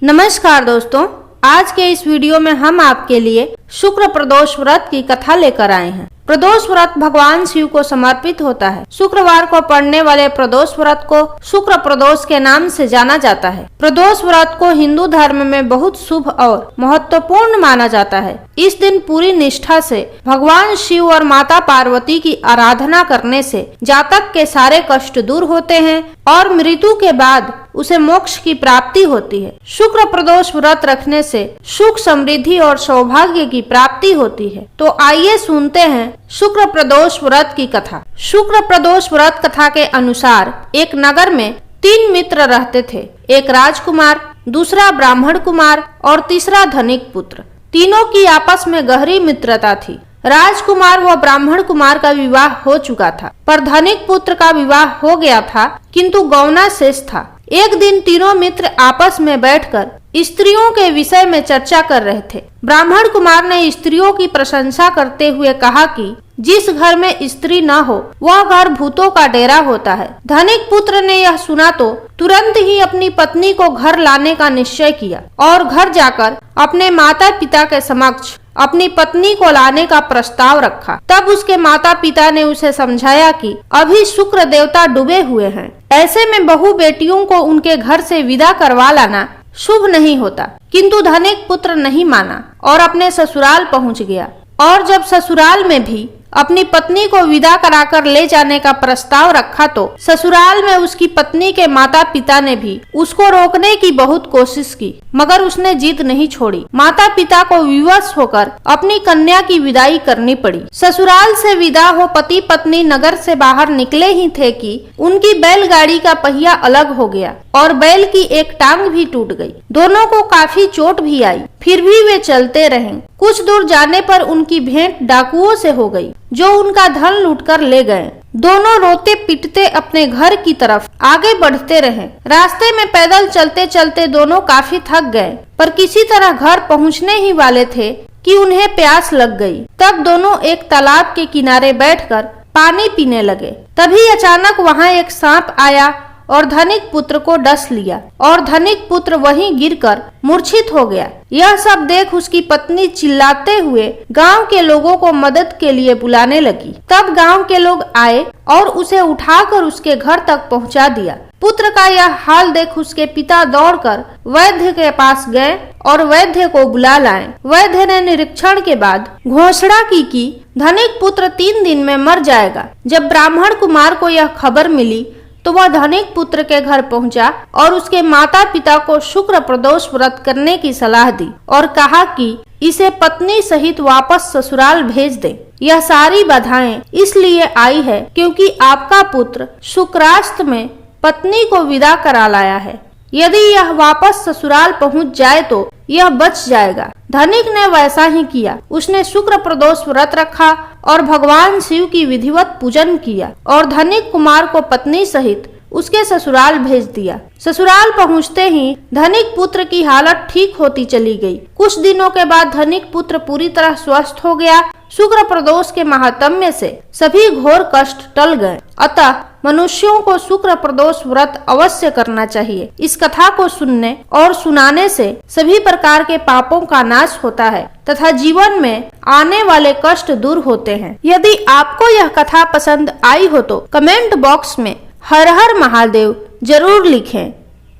नमस्कार दोस्तों, आज के इस वीडियो में हम आपके लिए शुक्र प्रदोष व्रत की कथा लेकर आए हैं। प्रदोष व्रत भगवान शिव को समर्पित होता है। शुक्रवार को पड़ने वाले प्रदोष व्रत को शुक्र प्रदोष के नाम से जाना जाता है। प्रदोष व्रत को हिंदू धर्म में बहुत शुभ और महत्वपूर्ण माना जाता है। इस दिन पूरी निष्ठा से भगवान शिव और माता पार्वती की आराधना करने से जातक के सारे कष्ट दूर होते हैं और मृत्यु के बाद उसे मोक्ष की प्राप्ति होती है। शुक्र प्रदोष व्रत रखने से सुख, समृद्धि और सौभाग्य की प्राप्ति होती है। तो आइए सुनते हैं शुक्र प्रदोष व्रत की कथा। शुक्र प्रदोष व्रत कथा के अनुसार एक नगर में 3 मित्र रहते थे। एक राजकुमार, दूसरा ब्राह्मण कुमार और तीसरा धनिक पुत्र। तीनों की आपस में गहरी मित्रता थी। राजकुमार व ब्राह्मण कुमार का विवाह हो चुका था, पर धनिक पुत्र का विवाह हो गया था, किंतु गौना शेष था। एक दिन तीनों मित्र आपस में बैठकर स्त्रियों के विषय में चर्चा कर रहे थे। ब्राह्मण कुमार ने स्त्रियों की प्रशंसा करते हुए कहा कि जिस घर में स्त्री न हो वह घर भूतों का डेरा होता है। धनिक पुत्र ने यह सुना तो तुरंत ही अपनी पत्नी को घर लाने का निश्चय किया और घर जाकर अपने माता पिता के समक्ष अपनी पत्नी को लाने का प्रस्ताव रखा। तब उसके माता पिता ने उसे समझाया कि अभी शुक्र देवता डूबे हुए हैं, ऐसे में बहू बेटियों को उनके घर से विदा करवा लाना शुभ नहीं होता। किंतु धनिक पुत्र नहीं माना और अपने ससुराल पहुंच गया। और जब ससुराल में भी अपनी पत्नी को विदा कराकर ले जाने का प्रस्ताव रखा तो ससुराल में उसकी पत्नी के माता पिता ने भी उसको रोकने की बहुत कोशिश की, मगर उसने जिद नहीं छोड़ी। माता पिता को विवश होकर अपनी कन्या की विदाई करनी पड़ी। ससुराल से विदा हो पति पत्नी नगर से बाहर निकले ही थे कि उनकी बैलगाड़ी का पहिया अलग हो गया और बैल की एक टांग भी टूट गई। दोनों को काफी चोट भी आई, फिर भी वे चलते रहे। कुछ दूर जाने पर उनकी भेंट डाकुओं से हो गई, जो उनका धन लूटकर ले गए। दोनों रोते पिटते अपने घर की तरफ आगे बढ़ते रहे। रास्ते में पैदल चलते चलते दोनों काफी थक गए, पर किसी तरह घर पहुंचने ही वाले थे कि उन्हें प्यास लग गई। तब दोनों एक तालाब के किनारे बैठकर पानी पीने लगे। तभी अचानक वहां एक सांप आया और धनिक पुत्र को डस लिया और धनिक पुत्र वहीं गिरकर मूर्छित हो गया। यह सब देख उसकी पत्नी चिल्लाते हुए गांव के लोगों को मदद के लिए बुलाने लगी। तब गांव के लोग आए और उसे उठाकर उसके घर तक पहुंचा दिया। पुत्र का यह हाल देख उसके पिता दौड़कर वैद्य के पास गए और वैद्य को बुला लाए। वैद्य ने निरीक्षण के बाद घोषणा की कि धनिक पुत्र 3 दिन में मर जाएगा। जब ब्राह्मण कुमार को यह खबर मिली तो वह धनिक पुत्र के घर पहुंचा और उसके माता पिता को शुक्र प्रदोष व्रत करने की सलाह दी और कहा कि इसे पत्नी सहित वापस ससुराल भेज दे। यह सारी बाधाएं इसलिए आई है क्योंकि आपका पुत्र शुक्रास्त में पत्नी को विदा करा लाया है। यदि यह वापस ससुराल पहुंच जाए तो यह बच जाएगा। धनिक ने वैसा ही किया। उसने शुक्र प्रदोष व्रत रखा और भगवान शिव की विधिवत पूजन किया और धनिक कुमार को पत्नी सहित उसके ससुराल भेज दिया। ससुराल पहुंचते ही धनिक पुत्र की हालत ठीक होती चली गई। कुछ दिनों के बाद धनिक पुत्र पूरी तरह स्वस्थ हो गया। शुक्र प्रदोष के महात्म्य से सभी घोर कष्ट टल गए। अतः मनुष्यों को शुक्र प्रदोष व्रत अवश्य करना चाहिए। इस कथा को सुनने और सुनाने से सभी प्रकार के पापों का नाश होता है तथा जीवन में आने वाले कष्ट दूर होते हैं। यदि आपको यह कथा पसंद आई हो तो कमेंट बॉक्स में हर हर महादेव जरूर लिखें।